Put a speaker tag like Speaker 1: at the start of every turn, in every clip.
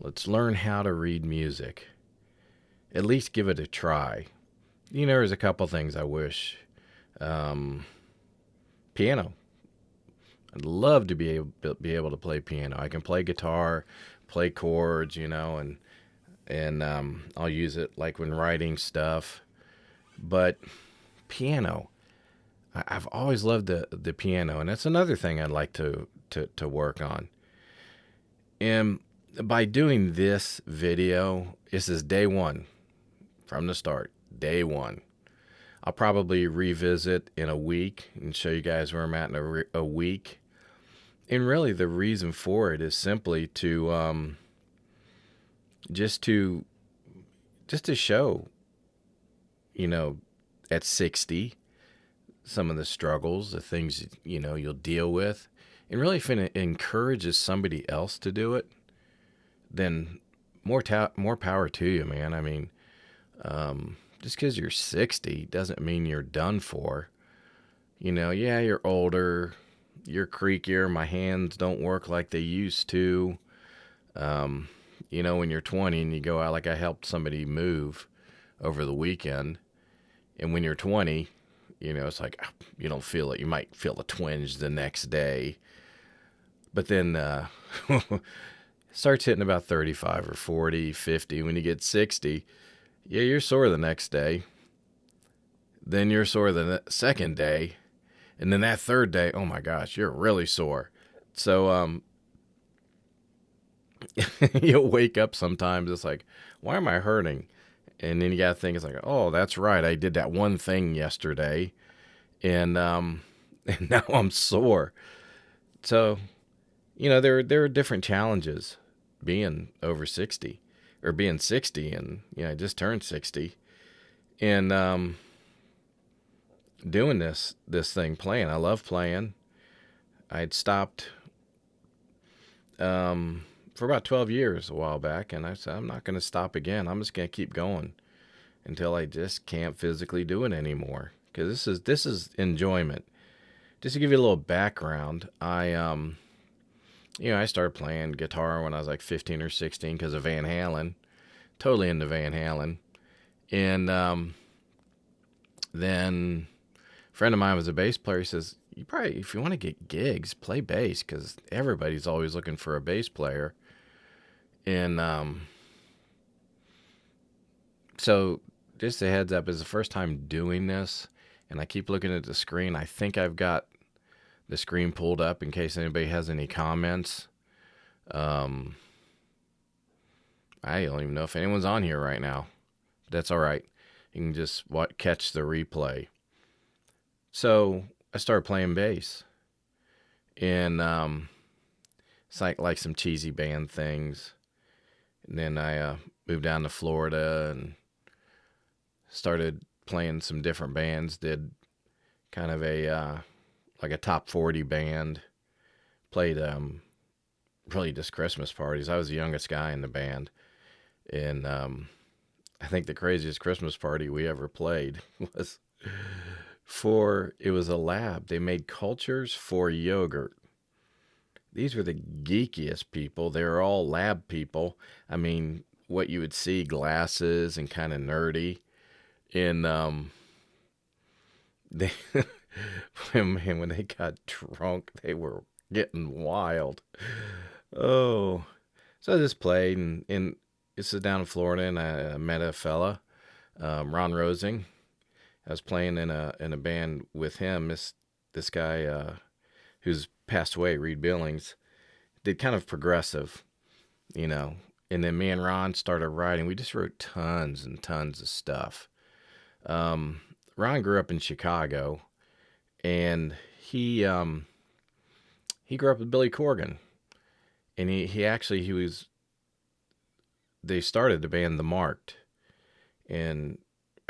Speaker 1: Let's learn how to read music. At least give it a try. There's a couple things I wish. Um, Piano. I'd love to be able to play piano. I can play guitar, play chords, and I'll use it like when writing stuff. But piano, I've always loved the piano, and that's another thing I'd like to work on. And by doing this video, this is day one from the start. Day one. I'll probably revisit in a week and show you guys where I'm at in a week. And really, the reason for it is simply to just to just to show, you know, at 60, some of the struggles, the things you'll deal with, and really if it encourages somebody else to do it, then more power to you, man. I mean, just because you're 60 doesn't mean you're done for. Yeah, you're older, you're creakier, my hands don't work like they used to. When you're 20 and you go out, like I helped somebody move over the weekend, and when you're 20, it's like you don't feel it. You might feel a twinge the next day, but then starts hitting about 35 or 40, 50. When you get 60, yeah, you're sore the next day. Then you're sore the second day. And then that third day, oh my gosh, you're really sore. So you'll wake up sometimes, it's like, why am I hurting? And then you got to think, it's like, oh, that's right, I did that one thing yesterday, and and now I'm sore. So, there are different challenges being over 60 or being 60, and I just turned 60, and doing this thing, playing. I love playing. I'd stopped for about 12 years a while back, and I said, I'm not going to stop again. I'm just going to keep going until I just can't physically do it anymore, because this is enjoyment. Just to give you a little background, I started playing guitar when I was like 15 or 16 because of Van Halen. Totally into Van Halen. And then a friend of mine was a bass player. He says, you probably, if you want to get gigs, play bass, because everybody's always looking for a bass player. And so just a heads up, it's the first time doing this, and I keep looking at the screen. I think I've got the screen pulled up in case anybody has any comments. I don't even know if anyone's on here right now. That's all right. You can just catch the replay. So I started playing bass, and it's like some cheesy band things. And then I moved down to Florida and started playing some different bands. Did kind of a like a top 40 band. Played really just Christmas parties. I was the youngest guy in the band, and I think the craziest Christmas party we ever played was it was a lab. They made cultures for yogurt. These were the geekiest people. They were all lab people. I mean, what you would see, glasses and kind of nerdy. And they when they got drunk, they were getting wild. Oh, so I just played, and this is down in Florida, and I met a fella, Ron Rosing. I was playing in a band with him. This guy who's passed away, Reed Billings, did kind of progressive, And then me and Ron started writing. We just wrote tons and tons of stuff. Ron grew up in Chicago, and he grew up with Billy Corgan, and they started the band The Marked, and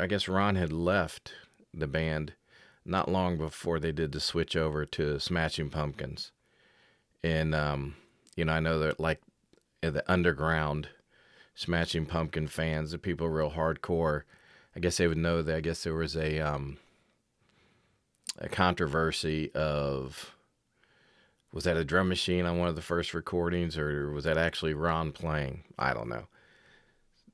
Speaker 1: I guess Ron had left the band not long before they did the switch over to Smashing Pumpkins. And, I know that like the underground Smashing Pumpkin fans, the people real hardcore, I guess they would know that I guess there was a controversy of Was that a drum machine on one of the first recordings, or was that actually Ron playing? I don't know.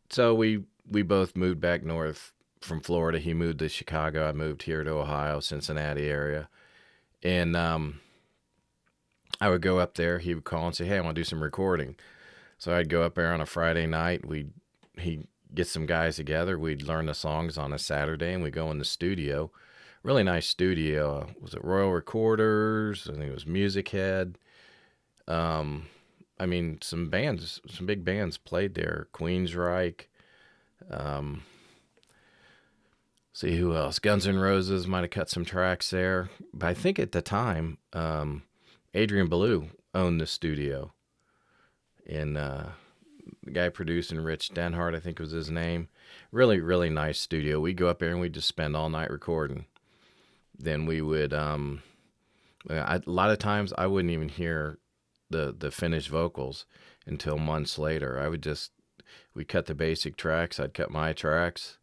Speaker 1: So we both moved back north from Florida. He moved to Chicago. I moved here to Ohio, Cincinnati area. And I would go up there. He would call and say, "Hey, I want to do some recording." So I'd go up there on a Friday night. He'd get some guys together. We'd learn the songs on a Saturday, and we'd go in the studio. Really nice studio. Was it Royal Recorders? I think it was Music Head. I mean, some big bands played there. Queensryche. See who else? Guns N' Roses might have cut some tracks there. But I think at the time, Adrian Belew owned the studio. And the guy producing, Rich Denhart, I think was his name. Really, really nice studio. We'd go up there and we'd just spend all night recording. Then we would, a lot of times I wouldn't even hear the finished vocals until months later. We'd cut the basic tracks. I'd cut my tracks.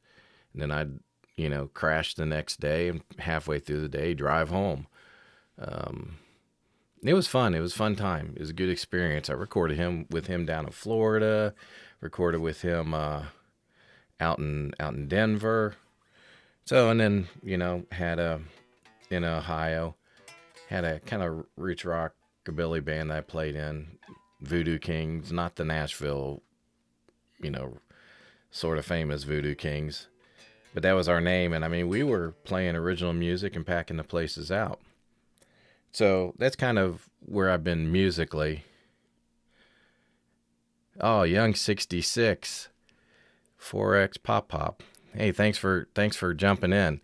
Speaker 1: And then I'd, crash the next day, and halfway through the day, drive home. It was fun. It was a fun time. It was a good experience. I recorded with him down in Florida, recorded with him out in Denver. So, and then, in Ohio, had a kind of roots rockabilly band that I played in, Voodoo Kings, not the Nashville, sort of famous Voodoo Kings. But that was our name, and I mean, we were playing original music and packing the places out. So that's kind of where I've been musically. Oh, Young 66, 4X Pop. Hey, thanks for jumping in.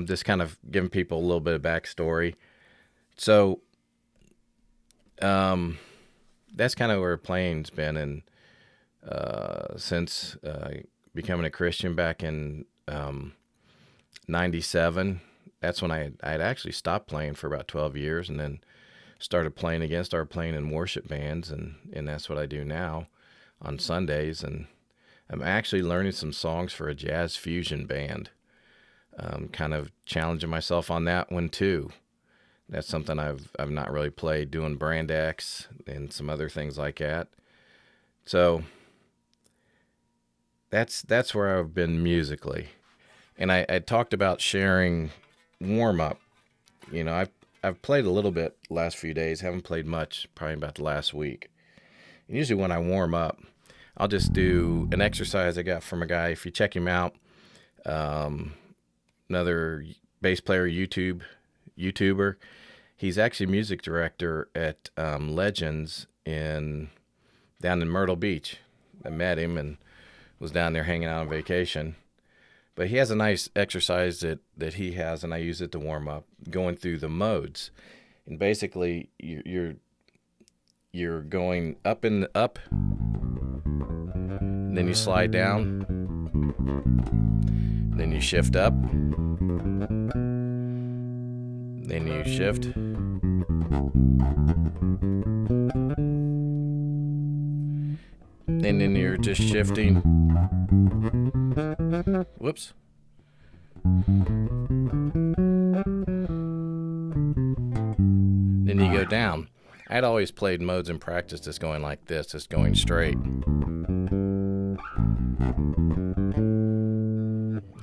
Speaker 1: Just kind of giving people a little bit of backstory. So, that's kind of where playing's been, and since becoming a Christian back in 97. That's when I'd actually stopped playing for about 12 years, and then started playing again, started playing in worship bands, and that's what I do now on Sundays. And I'm actually learning some songs for a jazz fusion band. Kind of challenging myself on that one too. That's something I've not really played, doing Brand X and some other things like that. So that's where I've been musically. And I talked about sharing warm-up. I've played a little bit the last few days, haven't played much, probably about the last week. And usually when I warm up, I'll just do an exercise I got from a guy. If you check him out, another bass player, YouTuber. He's actually music director at Legends down in Myrtle Beach. I met him and was down there hanging out on vacation. But he has a nice exercise that he has, and I use it to warm up, going through the modes. And basically, you're going up, then you slide down, then you shift up, then you shift, and then you're just shifting. Whoops. Then you go down. I'd always played modes in practice just going like this, just going straight.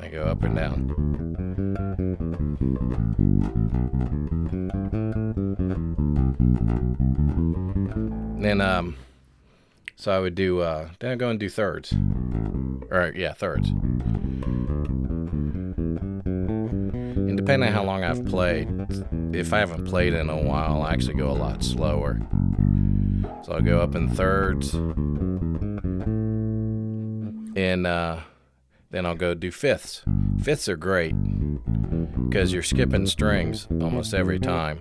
Speaker 1: I go up and down. Then, so I would do, then I'd go and do thirds. Thirds. And depending on how long I've played, if I haven't played in a while, I actually go a lot slower. So I'll go up in thirds, and then I'll go do fifths. Fifths are great because you're skipping strings almost every time,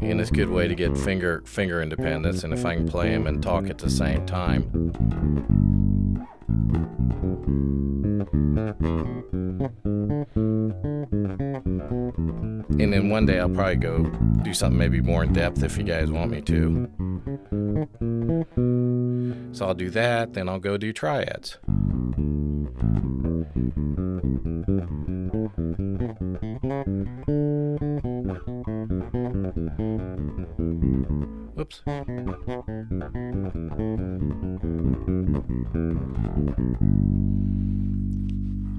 Speaker 1: and it's a good way to get finger independence. And if I can play them and talk at the same time. And then one day I'll probably go do something maybe more in depth if you guys want me to. So I'll do that, then I'll go do triads. Whoops.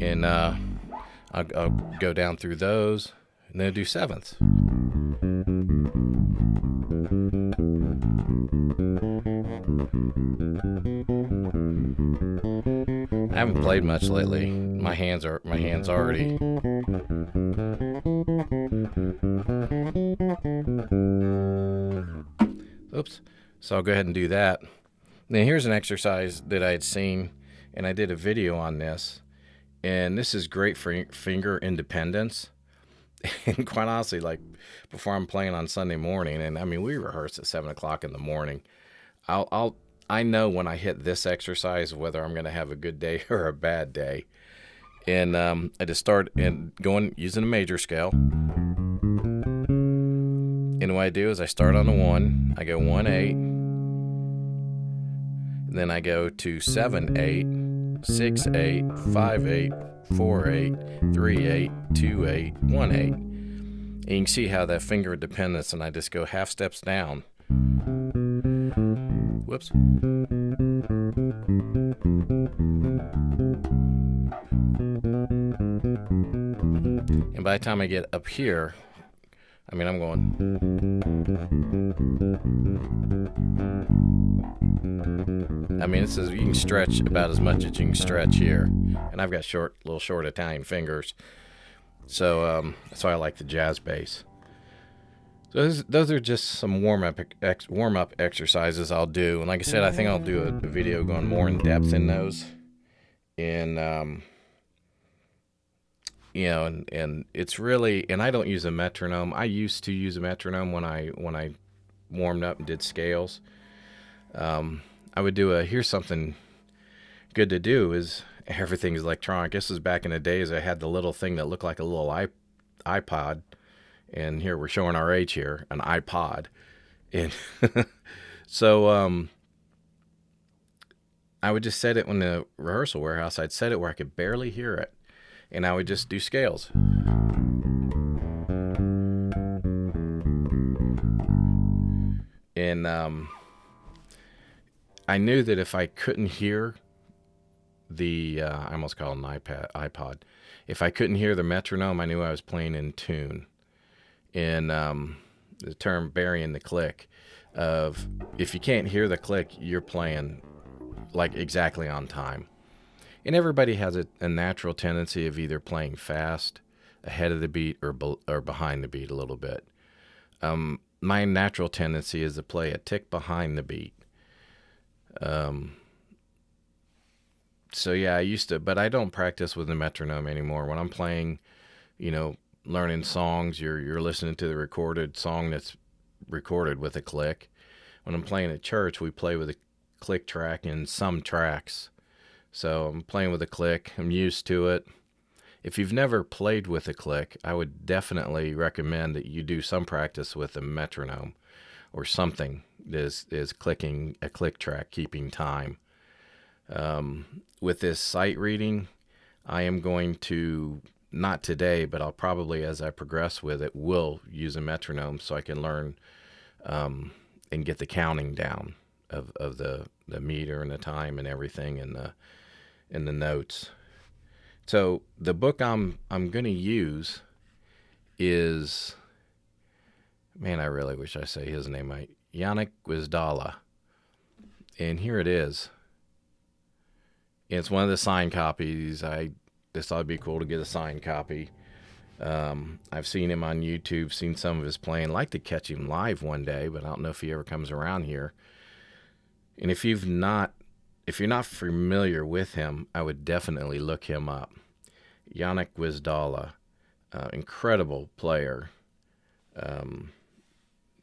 Speaker 1: And I'll go down through those, and then do sevenths. I haven't played much lately. My hands already. Oops. So I'll go ahead and do that. Now here's an exercise that I had seen, and I did a video on this. And this is great for finger independence. And quite honestly, like before I'm playing on Sunday morning, and I mean we rehearse at 7 o'clock in the morning. I know when I hit this exercise whether I'm going to have a good day or a bad day. And I just start using a major scale. And what I do is I start on a 1, I go 1-8, and then I go to 7-8, 6-8, 5-8, 4-8, 3-8, 2-8, 1-8. And you can see how that finger dependence, and I just go half steps down. Whoops. And by the time I get up here, I mean, I'm going. I mean, this is, you can stretch about as much as you can stretch here. And I've got little short Italian fingers. So that's why I like the jazz bass. So those are just some warm-up exercises I'll do. And like I said, I think I'll do a video going more in depth in those. And, you know, and it's really, and I don't use a metronome. I used to use a metronome when I warmed up and did scales. I would do here's something good to do is everything is electronic. This is back in the days I had the little thing that looked like a little iPod. And here we're showing our age here, an iPod. And so I would just set it in the rehearsal warehouse. I'd set it where I could barely hear it. And I would just do scales. And I knew that if I couldn't hear I almost call it an iPod. If I couldn't hear the metronome, I knew I was playing in tune. And the term burying the click of if you can't hear the click, you're playing like exactly on time. And everybody has a natural tendency of either playing fast, ahead of the beat, or behind the beat a little bit. My natural tendency is to play a tick behind the beat. So yeah, I used to, but I don't practice with the metronome anymore. When I'm playing, you know, learning songs, you're listening to the recorded song that's recorded with a click. When I'm playing at church, we play with a click track in some tracks. So I'm playing with a click. I'm used to it. If you've never played with a click, I would definitely recommend that you do some practice with a metronome or something that is clicking a click track, keeping time. With this sight reading, I am going to, not today, but I'll probably, as I progress with it, will use a metronome so I can learn and get the counting down of the meter and the time and everything and the notes. So the book I'm going to use is, man, I really wish I say his name right, Yannick Gwizdala. And here it is. It's one of the signed copies. I just thought it'd be cool to get a signed copy. I've seen him on YouTube, seen some of his playing. I'd like to catch him live one day, but I don't know if he ever comes around here. And if you're not familiar with him, I would definitely look him up. Yannick Gwizdala, incredible player.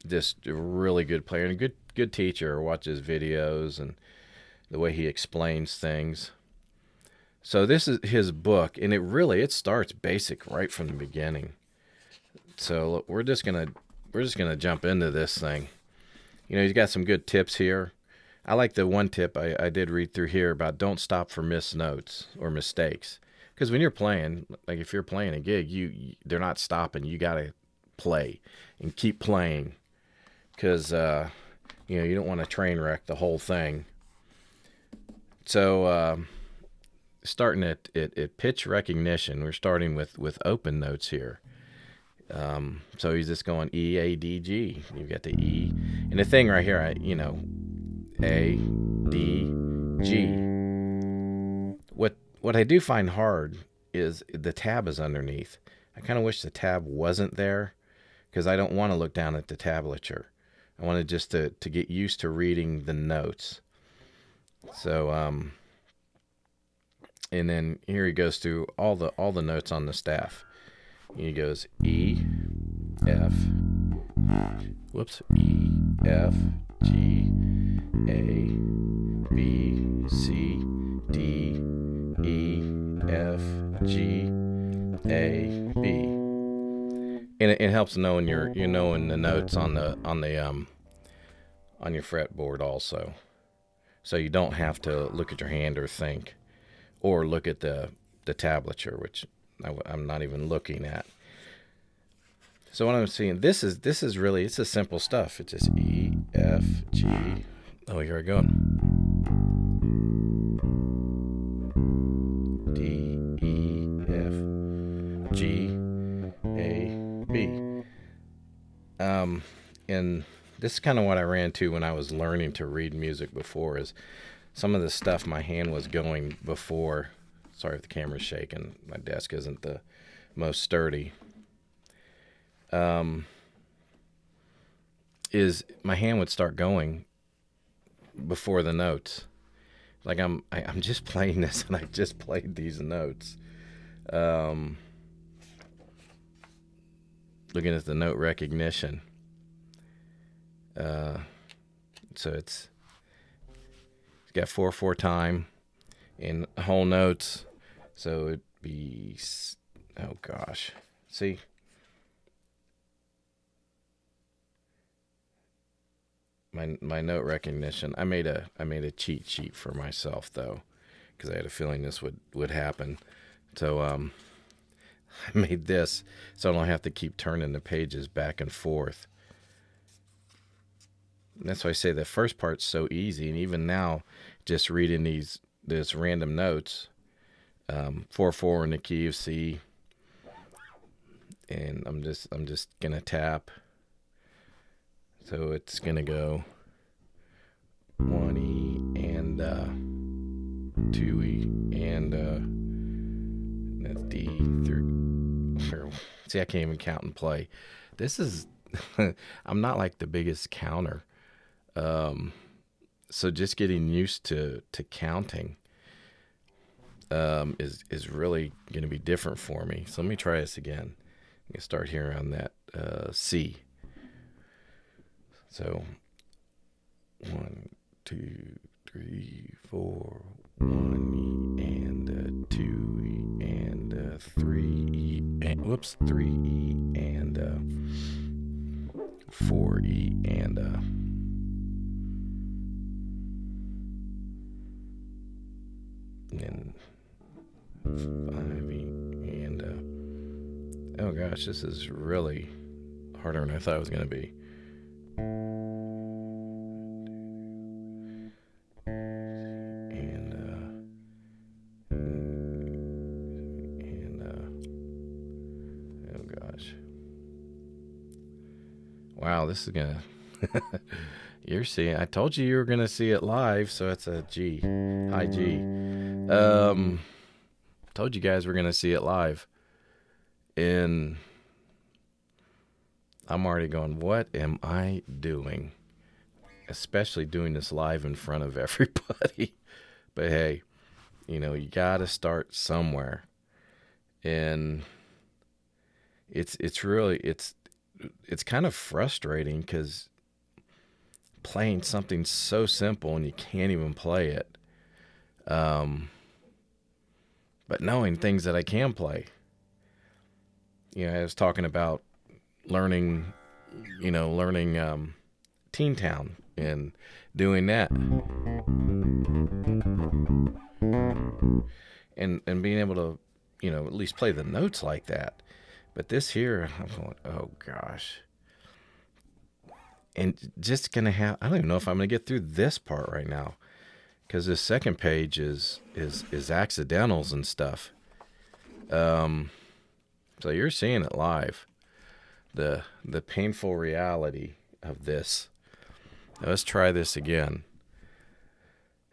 Speaker 1: Just a really good player and a good teacher. Watch his videos and the way he explains things. So this is his book, and it starts basic right from the beginning. So look, we're just gonna jump into this thing. You know, he's got some good tips here. I like the one tip I did read through here about don't stop for missed notes or mistakes. Because when you're playing, like if you're playing a gig, they're not stopping. You gotta play and keep playing. Because You don't want to train wreck the whole thing. So starting at pitch recognition, we're starting with open notes here. So he's just going E, A, D, G. You've got the E. And the thing right here, A, D, G. What I do find hard is the tab is underneath. I kind of wish the tab wasn't there because I don't want to look down at the tablature. I wanted just to get used to reading the notes. So, and then here he goes through all the notes on the staff. He goes E, F, E, F, G, A, B, C, D, E, F, G, A, B. And it helps knowing you're knowing the notes on your fretboard also. So you don't have to look at your hand or think, or look at the tablature, which I'm not even looking at. So what I'm seeing, this is really, it's a simple stuff. It's just E, F, G. Oh, here we go. D, E, F, G, A, B. And this is kind of what I ran to when I was learning to read music before, is some of the stuff my hand was going before. Sorry if the camera's shaking. My desk isn't the most sturdy. Is my hand would start going before the notes. Like I'm just playing this and I just played these notes. Looking at the note recognition. So it's got 4/4 time and whole notes. So it'd be, oh gosh, see. My note recognition. I made a cheat sheet for myself though, because I had a feeling this would happen. So I made this so I don't have to keep turning the pages back and forth. And that's why I say the first part's so easy, and even now, just reading this random notes, 4/4 in the key of C, and I'm just gonna tap. So it's gonna go 1E and 2E and that's D through. See, I can't even count and play. This is I'm not like the biggest counter, so just getting used to counting is really going to be different for me. So let me try this again. I'm gonna start here on that C. So 1, 2, 3, 4, 1E and 2E and 3E and 3E and 4E and then 5E and oh gosh, this is really harder than I thought it was going to be. Wow, this is gonna. You're seeing. I told you were gonna see it live, so it's a G, high G. Told you guys we're gonna see it live, and I'm already going, what am I doing? Especially doing this live in front of everybody. But hey, you gotta start somewhere, and it's really it's kind of frustrating because playing something so simple and you can't even play it. But knowing things that I can play. I was talking about learning Teen Town and doing that. And being able to, at least play the notes like that. But this here, I'm going, oh gosh. and just gonna have, I don't even know if I'm gonna get through this part right now, because this second page is accidentals and stuff. Um, so you're seeing it live, the painful reality of this. Now let's try this again.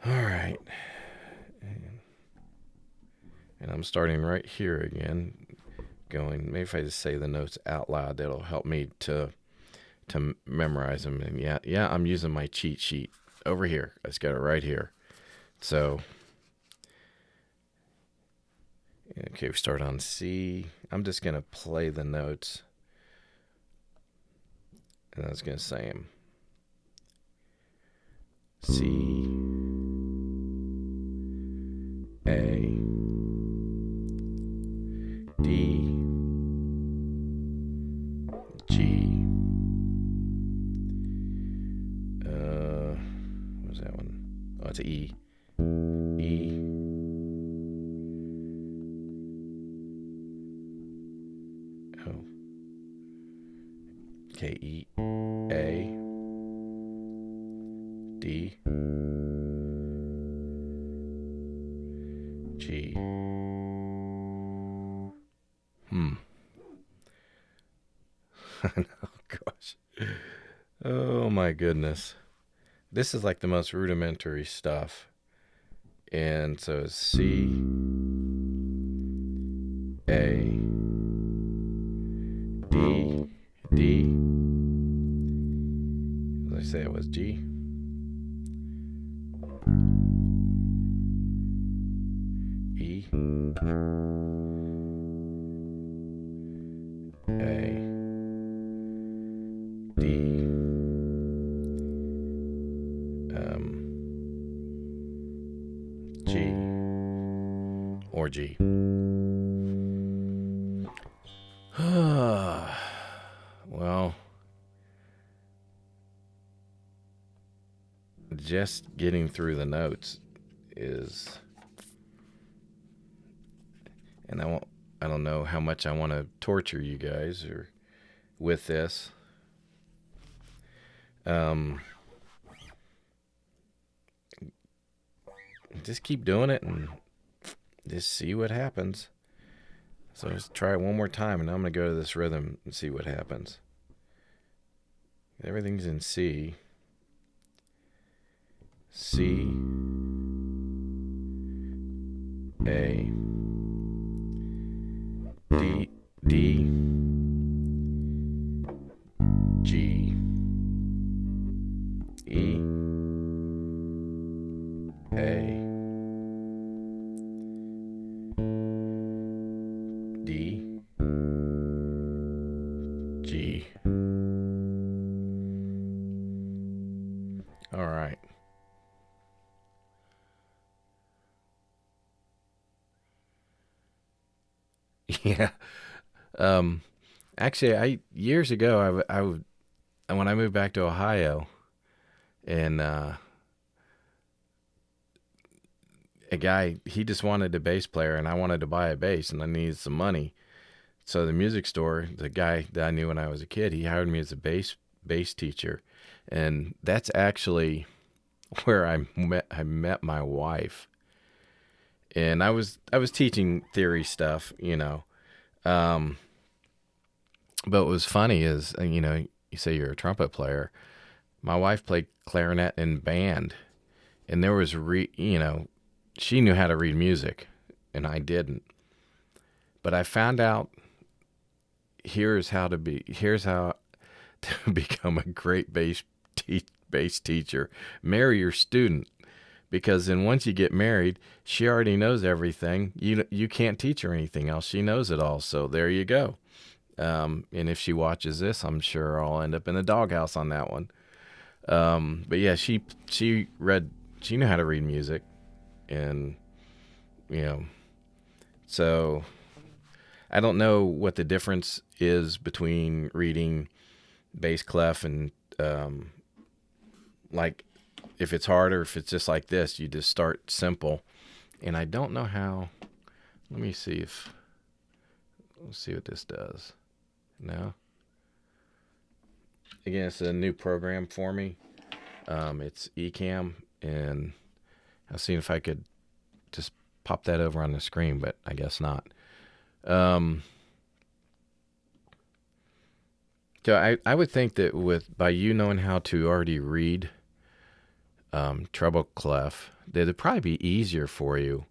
Speaker 1: All right, and I'm starting right here again. Going, maybe if I just say the notes out loud, that'll help me to memorize them. And yeah, I'm using my cheat sheet over here. I just got it right here. So, okay, we start on C. I'm just going to play the notes. And I was going to say them. C, A, D, G. What was that one? Oh, it's an E. E. Oh. Okay, E, A, D, G. Oh gosh. Oh my goodness. This is like the most rudimentary stuff. And so it's C, A, D, D. As I say, it was G, E, A, D, G, or G. Well, just getting through the notes is, and I don't know how much I want to torture you guys or with this. Just keep doing it and just see what happens. So let's try it one more time, and I'm going to go to this rhythm and see what happens. Everything's in C. C, A, D, D, G, E, A, D, G. All right. Yeah. Um, Actually, I years ago, when I moved back to Ohio, and a guy, he just wanted a bass player, and I wanted to buy a bass, and I needed some money. So the music store, the guy that I knew when I was a kid, he hired me as a bass teacher, and that's actually where I met my wife. And I was teaching theory stuff, Um, but what was funny is, you say you're a trumpet player. My wife played clarinet in band, and there was she knew how to read music, and I didn't. But I found out here's how to become a great bass teacher. Marry your student, because then once you get married, she already knows everything. You can't teach her anything else. She knows it all. So there you go. And if she watches this, I'm sure I'll end up in the doghouse on that one. But yeah, she knew how to read music, and you know, so I don't know what the difference is between reading bass clef and like if it's hard or if it's just like this. You just start simple, and I don't know how. Let me see if let's see what this does. No. again, it's a new program for me. It's Ecamm, and I was seeing if I could just pop that over on the screen, but I guess not. Um, so I would think that by you knowing how to already read treble clef, that it'd probably be easier for you.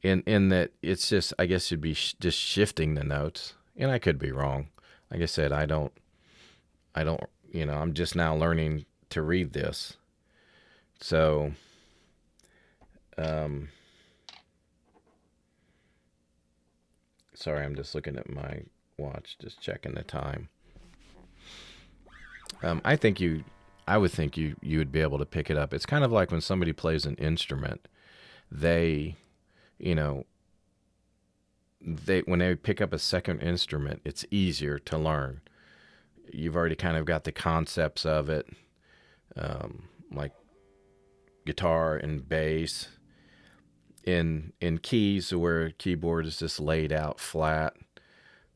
Speaker 1: In that it's just, I guess you'd be just shifting the notes, and I could be wrong. Like I said, I don't, I'm just now learning to read this. So, sorry, I'm just looking at my watch, just checking the time. I would think you would be able to pick it up. It's kind of like when somebody plays an instrument, they, you know, when they pick up a second instrument, it's easier to learn. You've already kind of got the concepts of it, like guitar and bass. In keys, where a keyboard is just laid out flat.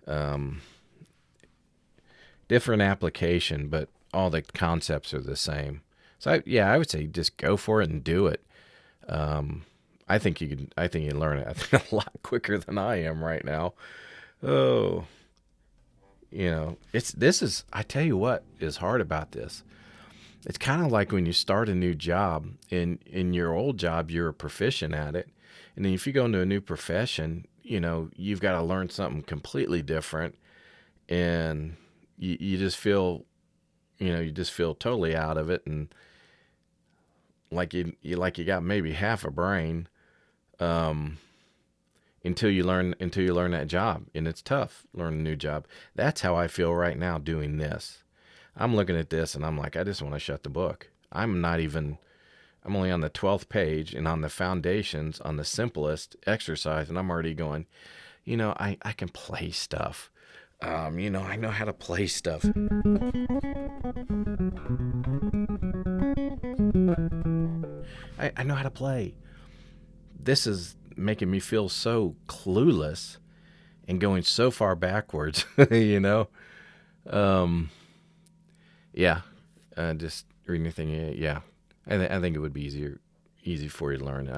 Speaker 1: Um, Different application, but all the concepts are the same. So I would say just go for it and do it. I think you can. I think you can learn it. I think a lot quicker than I am right now. Oh, this is. I tell you what is hard about this. It's kind of like when you start a new job. In your old job, you're a proficient at it, and then if you go into a new profession, you've got to learn something completely different, and you just feel, you just feel totally out of it, and like you got maybe half a brain, um, until you learn that job, and it's tough learning a new job. That's how I feel right now doing this. I'm looking at this and I'm like, I just want to shut the book. I'm only on the 12th page and on the foundations, on the simplest exercise, and I'm already going, I can play stuff. I know how to play stuff. I know how to play. This is making me feel so clueless and going so far backwards, Um, yeah, just reading anything. Yeah, I think it would be easy for you to learn.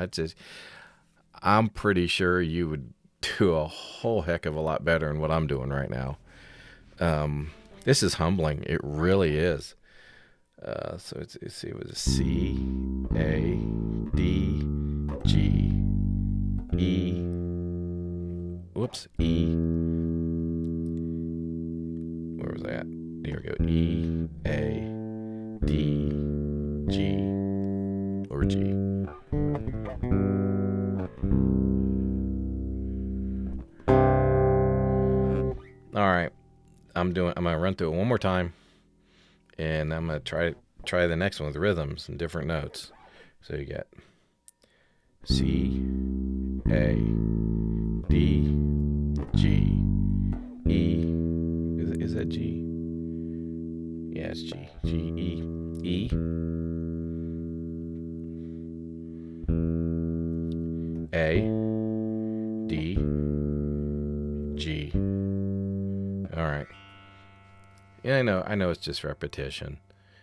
Speaker 1: I'm pretty sure you would do a whole heck of a lot better than what I'm doing right now. This is humbling. It really is. So let's see. It was a C, A, D, G, E. Whoops, E. Where was that? Here we go. E, A, D, G, or G. All right. I'm gonna run through it one more time, and I'm gonna try the next one with rhythms and different notes. So you get C, A, D, G, E. Is that G? Yeah, it's G. G, E, E, A, D, G. All right. Yeah, I know it's just repetition.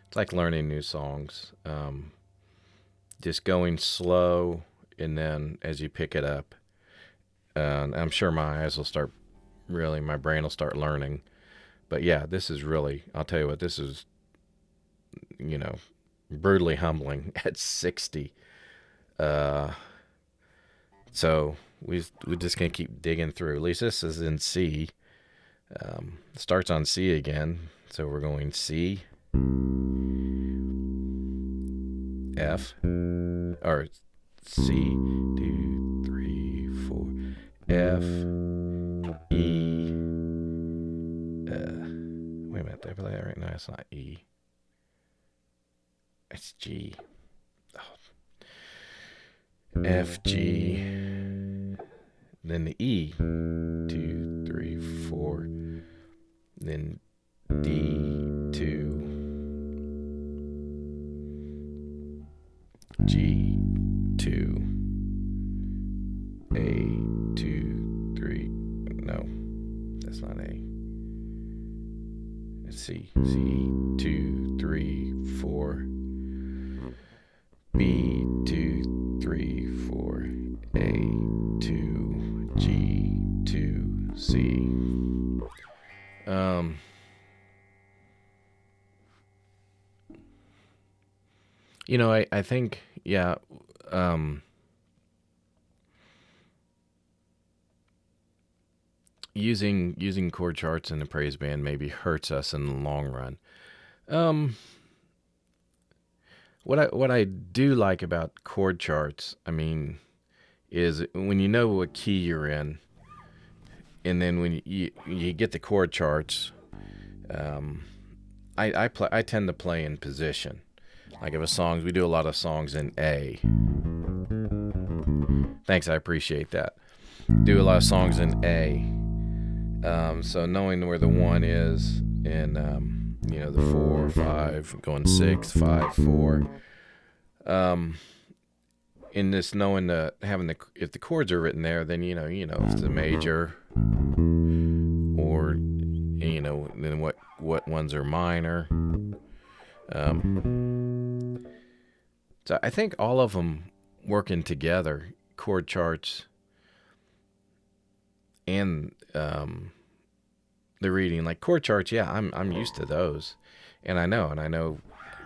Speaker 1: It's like learning new songs. Just going slow, and then as you pick it up, I'm sure my brain will start learning. But yeah, this is really, I'll tell you what, this is, brutally humbling at 60. So we're just going to keep digging through. At least this is in C. Starts on C again. So we're going C, F, or C, 2, 3, 4, F, E. Wait a minute, did I play that right? No, it's not E. It's G. Oh. F, G. Then the E. 2, 3, 4. Then D, 2. G, 2. A, 2, 3. No, that's not A. It's C. C, Um, I think, yeah, um, using chord charts in the praise band maybe hurts us in the long run. Um, what I do like about chord charts, I mean, is when you know what key you're in, and then when you get the chord charts, um, I tend to play in position. Like if a songs, we do a lot of songs in A. Thanks, I appreciate that. Do a lot of songs in A. So knowing where the one is, and the 4, 5, going 6, 5, 4. Um, in this knowing having the if the chords are written there, then if it's a major, or then what ones are minor. So I think all of them working together, chord charts and the reading, like chord charts. Yeah, I'm used to those, and I know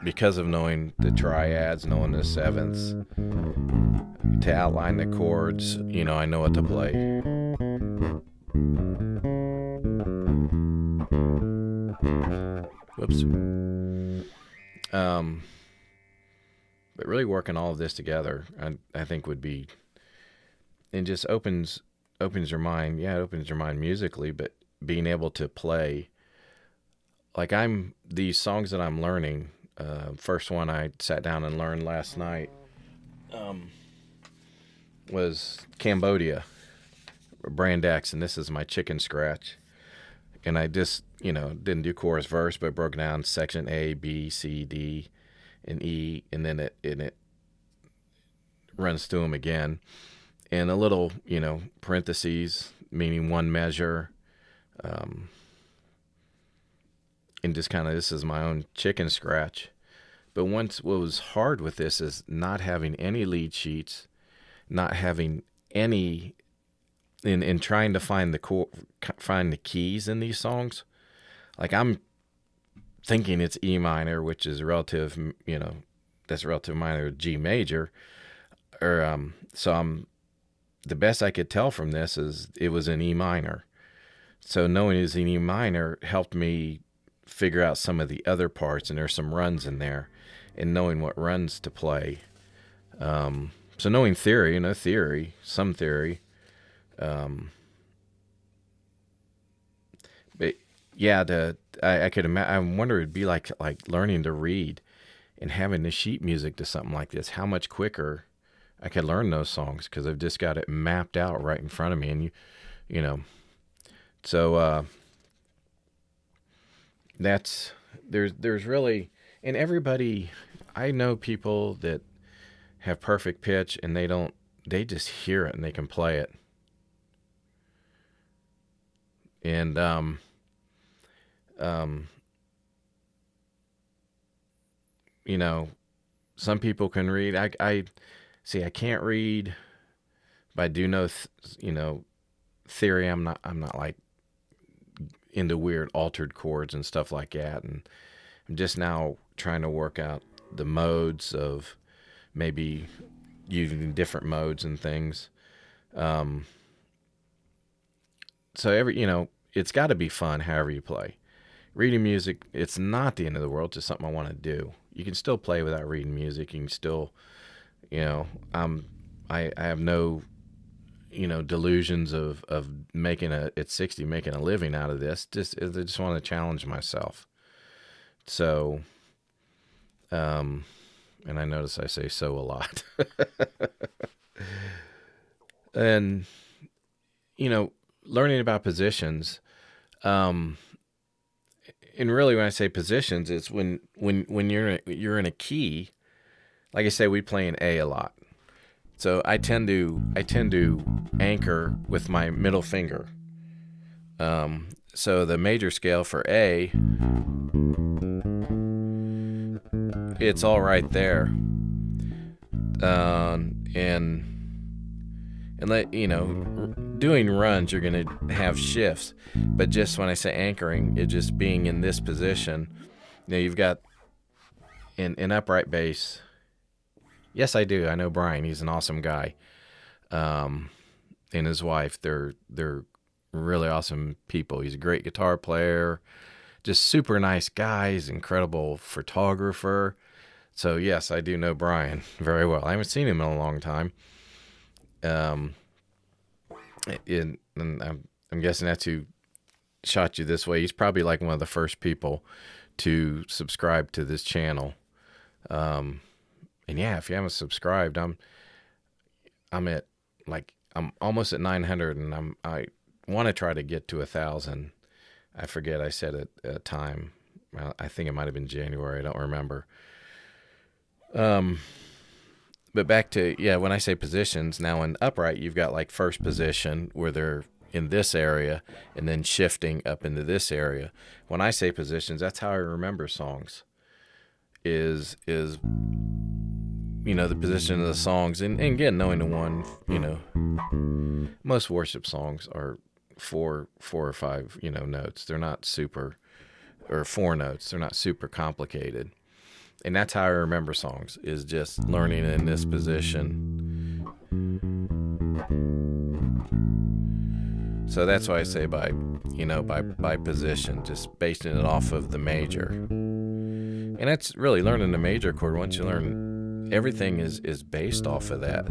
Speaker 1: because of knowing the triads, knowing the sevenths, to outline the chords. I know what to play. Whoops. But really working all of this together, I think would be, and just opens your mind. Yeah, it opens your mind musically, but being able to play, like these songs that I'm learning. First one I sat down and learned last night was Cambodia, Brand X, and this is my chicken scratch. And I just, didn't do chorus verse, but broke down section A, B, C, D, and E, and then it runs through them again. And a little, parentheses, meaning one measure. And just kind of, this is my own chicken scratch. But what was hard with this is not having any lead sheets, not having any, in trying to find the keys in these songs. Like I'm thinking it's E minor, which is relative, that's relative minor to G major, or so the best I could tell from this is it was in E minor. So knowing it was in E minor helped me figure out some of the other parts, and there's some runs in there, and knowing what runs to play. So knowing theory, some theory. But yeah, I could imagine. I wonder it'd be like learning to read and having the sheet music to something like this. How much quicker I could learn those songs because I've just got it mapped out right in front of me, and you know. So there's really, and everybody, I know people that have perfect pitch and they just hear it and they can play it. And some people can read. I see. I can't read, but I do know, theory. I'm not like into weird altered chords and stuff like that. And I'm just now trying to work out the modes of maybe using different modes and things. So it's got to be fun however you play. Reading music, it's not the end of the world. It's just something I want to do. You can still play without reading music. You can still, I have no, delusions of making at 60 making a living out of this. I just want to challenge myself. So, and I notice I say so a lot. And learning about positions, and really when I say positions, it's when you're in a key. Like I say, we play in A lot. So I tend to anchor with my middle finger. So the major scale for A, it's all right there. And And doing runs, you're going to have shifts. But just when I say anchoring, it just being in this position. You've got in upright bass. Yes, I do. I know Brian. He's an awesome guy. And his wife, they're really awesome people. He's a great guitar player, just super nice guy. He's an incredible photographer. So yes, I do know Brian very well. I haven't seen him in a long time. And I'm guessing that's who shot you this way. He's probably like one of the first people to subscribe to this channel. And yeah, if you haven't subscribed, I'm almost at 900, and I want to try to get to 1,000. I forget. I said it a time. I think it might have been January. I don't remember. But back to, when I say positions, now in upright, you've got like first position where they're in this area and then shifting up into this area. When I say positions, that's how I remember songs is the position of the songs. And again, knowing the one, most worship songs are four or five, notes. They're not super, or 4 notes. They're not super complicated. And that's how I remember songs, is just learning in this position. So that's why I say by position, just basing it off of the major. And that's really learning the major chord. Once you learn, everything is based off of that.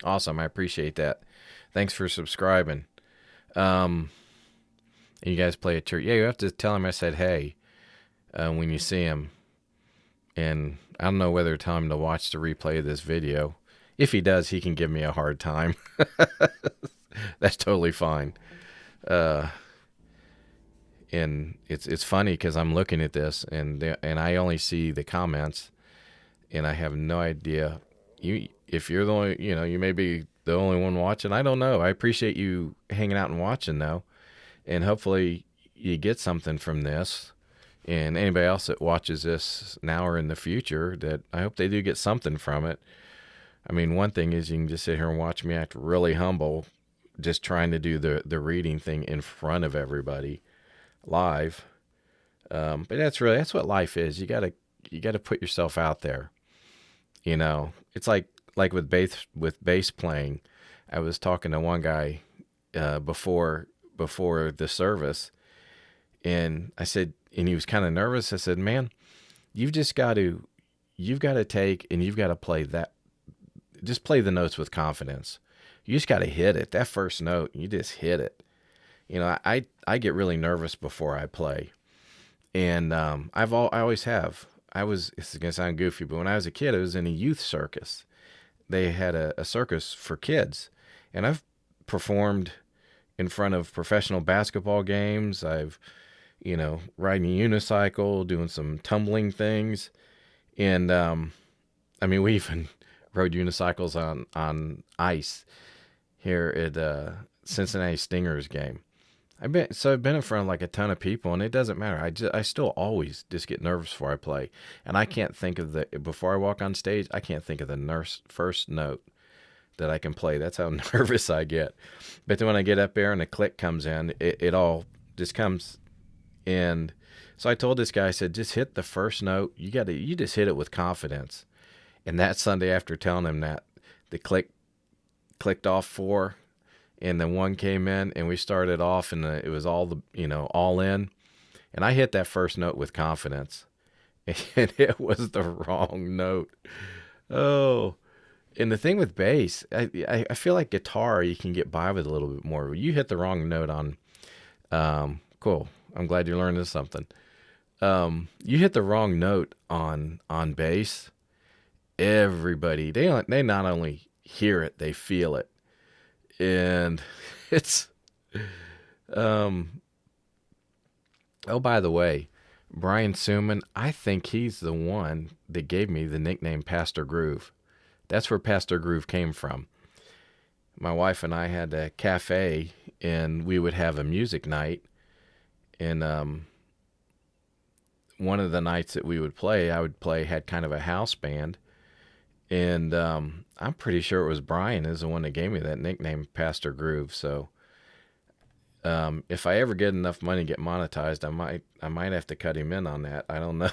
Speaker 1: Awesome. I appreciate that. Thanks for subscribing. You guys play at church. Yeah, you have to tell him I said hey when you see him. And I don't know whether to tell him to watch the replay of this video. If he does, he can give me a hard time. That's totally fine. And it's funny because I'm looking at this and I only see the comments, and I have no idea. If you're the only, you may be the only one watching. I don't know. I appreciate you hanging out and watching though. And hopefully you get something from this. And anybody else that watches this now or in the future, that I hope they do get something from it. I mean, one thing is you can just sit here and watch me act really humble, just trying to do the reading thing in front of everybody live. But that's what life is. You gotta put yourself out there. It's like with bass playing. I was talking to one guy before the service, and I said, and he was kind of nervous. I said, man, you've got to take and you've got to play that. Just play the notes with confidence. You just got to hit it. That first note, you just hit it. I get really nervous before I play, and I always have. It's gonna sound goofy, but when I was a kid, I was in a youth circus. They had a circus for kids, and I've performed in front of professional basketball games. I've, riding a unicycle, doing some tumbling things. And, we even rode unicycles on ice here at Cincinnati Stingers game. I've been in front of like a ton of people, and it doesn't matter. I still always just get nervous before I play. And I can't think of before I walk on stage, I can't think of the first note that I can play. That's how nervous I get. But then when I get up there and the click comes in, it all just comes in. So I told this guy, I said, just hit the first note. You just hit it with confidence. And that Sunday, after telling him that, the clicked off 4, and then 1 came in, and we started off, and it was all all in. And I hit that first note with confidence, and it was the wrong note. Oh. And the thing with bass, I feel like guitar, you can get by with a little bit more. You hit the wrong note on, cool. I'm glad you're learning something. You hit the wrong note on bass. Everybody, they not only hear it, they feel it. And it's, oh, by the way, Brian Suman, I think he's the one that gave me the nickname Pastor Groove. That's where Pastor Groove came from. My wife and I had a cafe, and we would have a music night. And one of the nights that we would play, had kind of a house band. And I'm pretty sure it was Brian is the one that gave me that nickname, Pastor Groove. So if I ever get enough money to get monetized, I might have to cut him in on that. I don't know.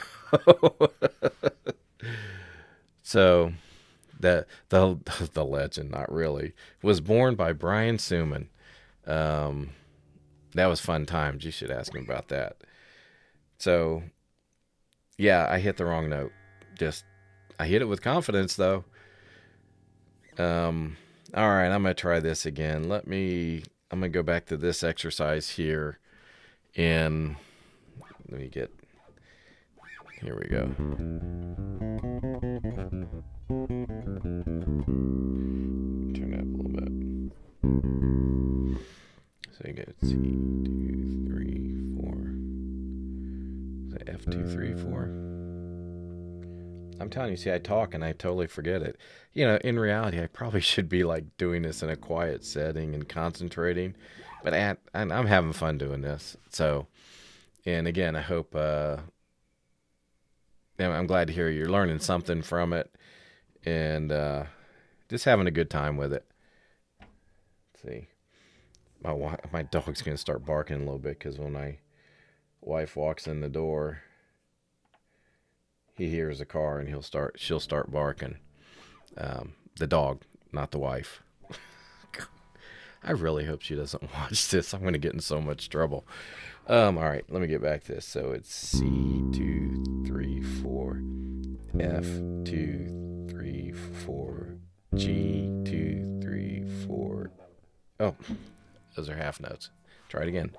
Speaker 1: So the legend, not really, was born by Brian Suman. That was fun times. You should ask him about that. So yeah, I hit the wrong note. Just I hit it with confidence though. All right, I'm gonna try this again. I'm gonna go back to this exercise here, and let me get. Here we go. Turn that up a little bit. So you get C2 3 4. Is that F2 3 4? I'm telling you, see, I talk and I totally forget it. In reality, I probably should be like doing this in a quiet setting and concentrating, but I'm having fun doing this. So, and again, I hope, I'm glad to hear you're learning something from it and just having a good time with it. Let's see. My dog's going to start barking a little bit because when my wife walks in the door, he hears a car and she'll start barking. The dog, not the wife. I really hope she doesn't watch this. I'm going to get in so much trouble. All right, let me get back to this. So it's C2 3 4, F2 3 4, G2 3 4. Oh, those are half notes. Try it again.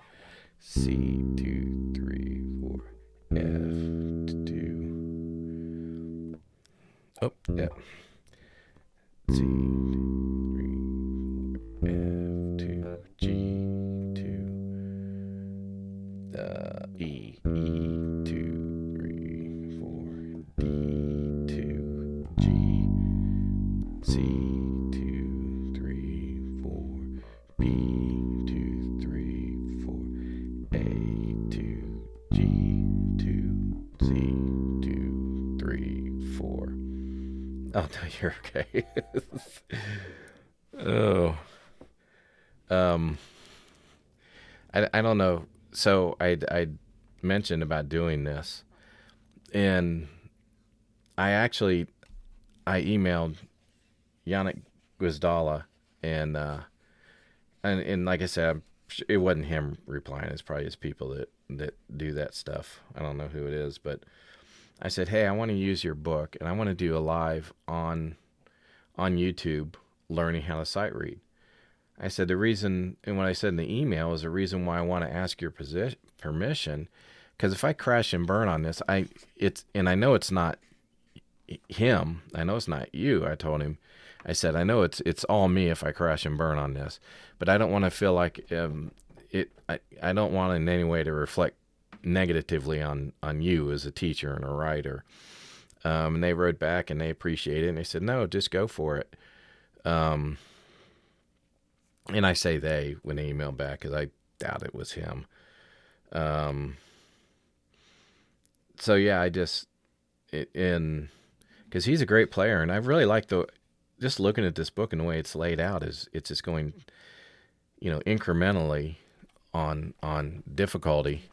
Speaker 1: C2 3 4, F2. Oh, yeah. C2 3 F2 G2 E2 3 4 D2 G C2 3 4 B2 3 4 A2 G2 C2 3 4. Oh, no, you're okay. Oh. I don't know. So I mentioned about doing this, and I emailed Yannick Gwizdala, and like I said, it wasn't him replying. It's probably his people that do that stuff. I don't know who it is, but I said, hey, I want to use your book, and I want to do a live on YouTube learning how to sight read. I said the reason, and what I said in the email is the reason why I want to ask your permission, because if I crash and burn on this, I know it's not him. I know it's not you. I told him, I said, I know it's all me if I crash and burn on this, but I don't want to feel like I don't want in any way to reflect negatively on you as a teacher and a writer. And they wrote back and they appreciate it, and they said, no, just go for it. And I say they when they email back because I doubt it was him. So yeah, because he's a great player, and I really like just looking at this book and the way it's laid out it's just going, incrementally on difficulty.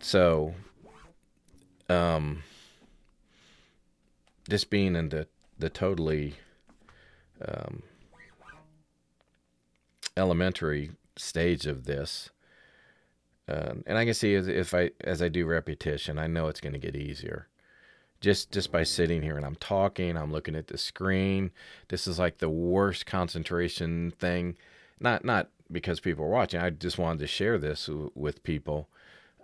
Speaker 1: So, just being in the totally elementary stage of this, and I can see as I do repetition, I know it's going to get easier. Just by sitting here and I'm talking, I'm looking at the screen. This is like the worst concentration thing. Not because people are watching. I just wanted to share this with people.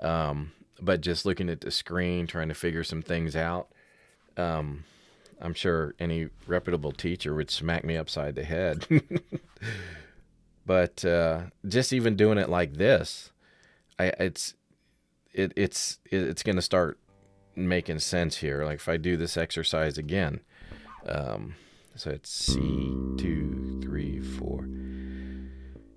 Speaker 1: But just looking at the screen, trying to figure some things out. I'm sure any reputable teacher would smack me upside the head. But just even doing it like this, it's going to start making sense here. Like if I do this exercise again, so it's C2 3 4,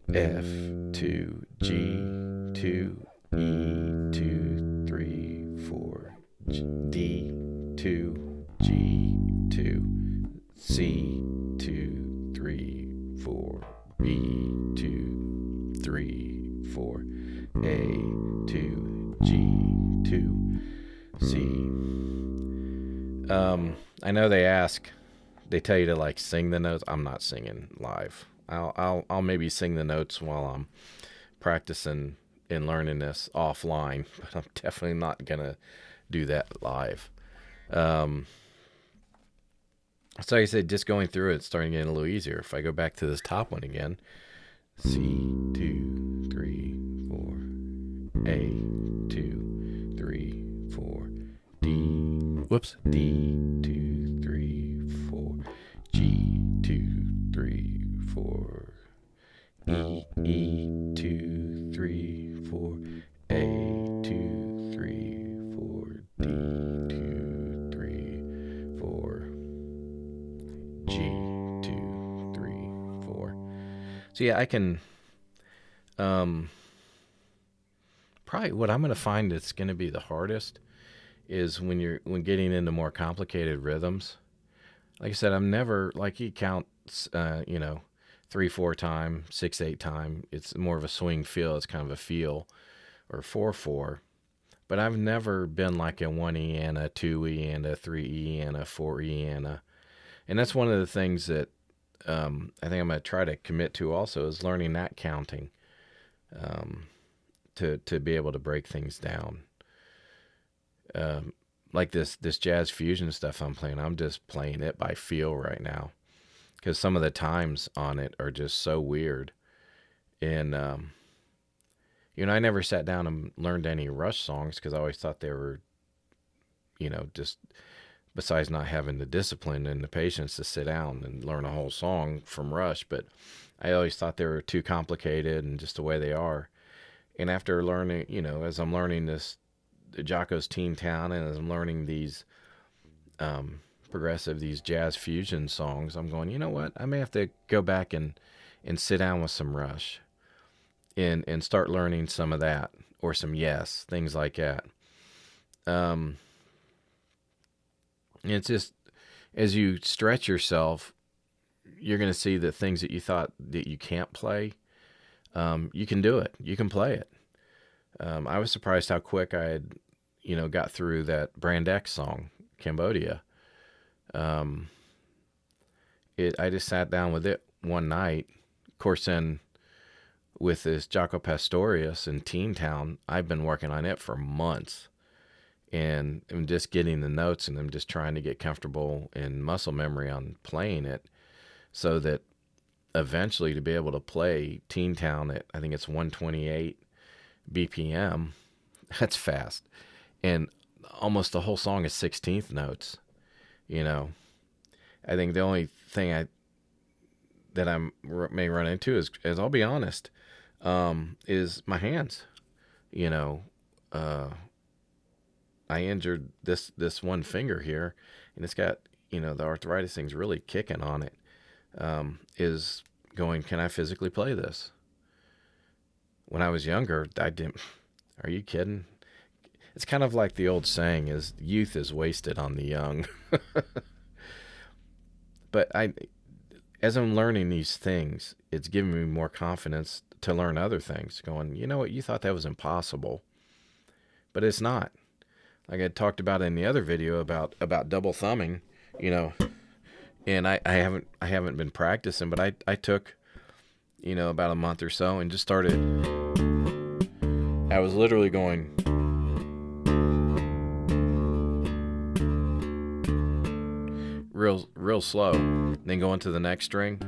Speaker 1: F2 G2 E2 3 4 D2 G2 C 2 3 4, B 2 3 4, A 2, G 2, C. I know they tell you to like sing the notes. I'm not singing live. I'll maybe sing the notes while I'm practicing and learning this offline, but I'm definitely not gonna do that live. So like I said, just going through it, it's starting to get a little easier. If I go back to this top one again, C 2 3 4, A 2 3 4, D 2 3 4, G 2 3 4, E 2 3 4, A 2 3 4, D 2 3 4, G 2 3 4. So yeah, I can probably what I'm going to find that's going to be the hardest is when getting into more complicated rhythms. Like I said, I'm never like you count 3/4 time, 6/8 time. It's more of a swing feel. It's kind of a feel, or 4/4. But I've never been like a 1E and a 2E and a 3E and a 4E and that's one of the things that I think I'm going to try to commit to also is learning that counting to be able to break things down. Like this jazz fusion stuff I'm playing, I'm just playing it by feel right now because some of the times on it are just so weird. And I never sat down and learned any Rush songs because I always thought they were, just besides not having the discipline and the patience to sit down and learn a whole song from Rush, but I always thought they were too complicated and just the way they are. And after learning, as I'm learning this Jocko's Teen Town and as I'm learning these these jazz fusion songs, I'm going, you know what? I may have to go back and sit down with some Rush and start learning some of that or some Yes, things like that. It's just as you stretch yourself, you're going to see the things that you thought that you can't play. You can do it. You can play it. I was surprised how quick I had, got through that Brand X song, Cambodia. I just sat down with it one night. Of course, then with this Jaco Pastorius in Teen Town, I've been working on it for months. And I'm just getting the notes and I'm just trying to get comfortable in muscle memory on playing it so that eventually to be able to play Teen Town at, I think it's 128 BPM, that's fast. And almost the whole song is 16th notes. I think the only thing that I may run into is I'll be honest, is my hands. I injured this one finger here, and it's got the arthritis thing's really kicking on it. Is going, can I physically play this? When I was younger, I didn't. Are you kidding? It's kind of like the old saying is youth is wasted on the young. But as I'm learning these things, it's giving me more confidence to learn other things. Going, you know what? You thought that was impossible, but it's not. Like I talked about in the other video about double thumbing, and I haven't been practicing, but I took, about a month or so and just started. I was literally going. Real slow, then going to the next string,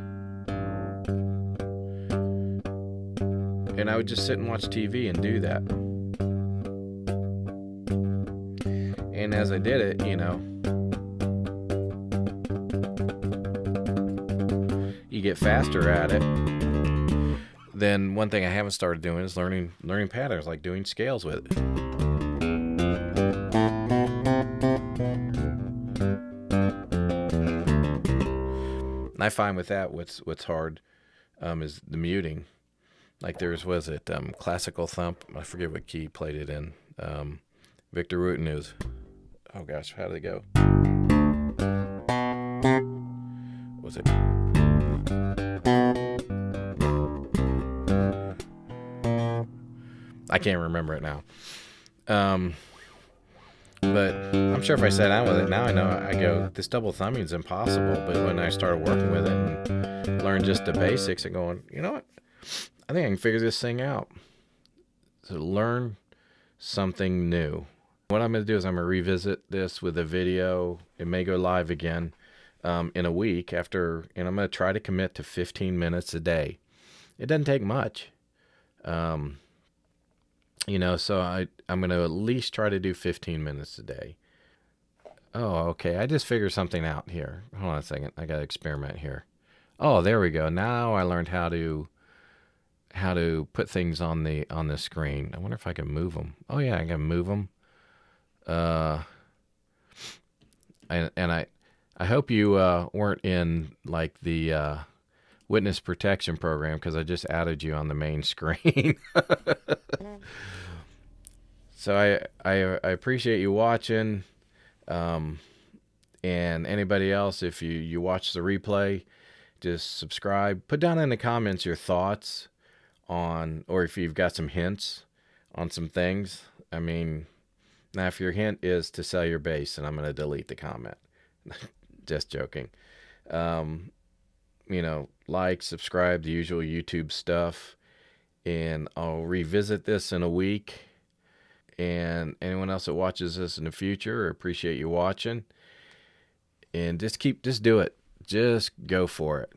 Speaker 1: and I would just sit and watch TV and do that. And as I did it, you get faster at it. Then one thing I haven't started doing is learning patterns, like doing scales with it. And I find with that what's hard is the muting. Like was it Classical Thump? I forget what key he played it in. Victor Wooten is. Oh gosh, how did it go? music. I can't remember it now. But I'm sure if I sat down with it now, I know I go, this double thumbing is impossible. But when I started working with it and learned just the basics and going, you know what? I think I can figure this thing out. So learn something new. What I'm going to do is I'm going to revisit this with a video. It may go live again in a week after, and I'm going to try to commit to 15 minutes a day. It doesn't take much. So I'm going to at least try to do 15 minutes a day. Oh, okay. I just figured something out here. Hold on a second. I got to experiment here. Oh, there we go. Now I learned how to put things on the screen. I wonder if I can move them. Oh yeah, I can move them. I hope you weren't in like the witness protection program, because I just added you on the main screen. So I appreciate you watching, and anybody else, if you watch the replay, just subscribe. Put down in the comments your thoughts on, or if you've got some hints on some things. I mean, now if your hint is to sell your bass, and I'm going to delete the comment. Just joking. Like, subscribe, the usual YouTube stuff, and I'll revisit this in a week. And anyone else that watches this in the future, I appreciate you watching. And just do it. Just go for it.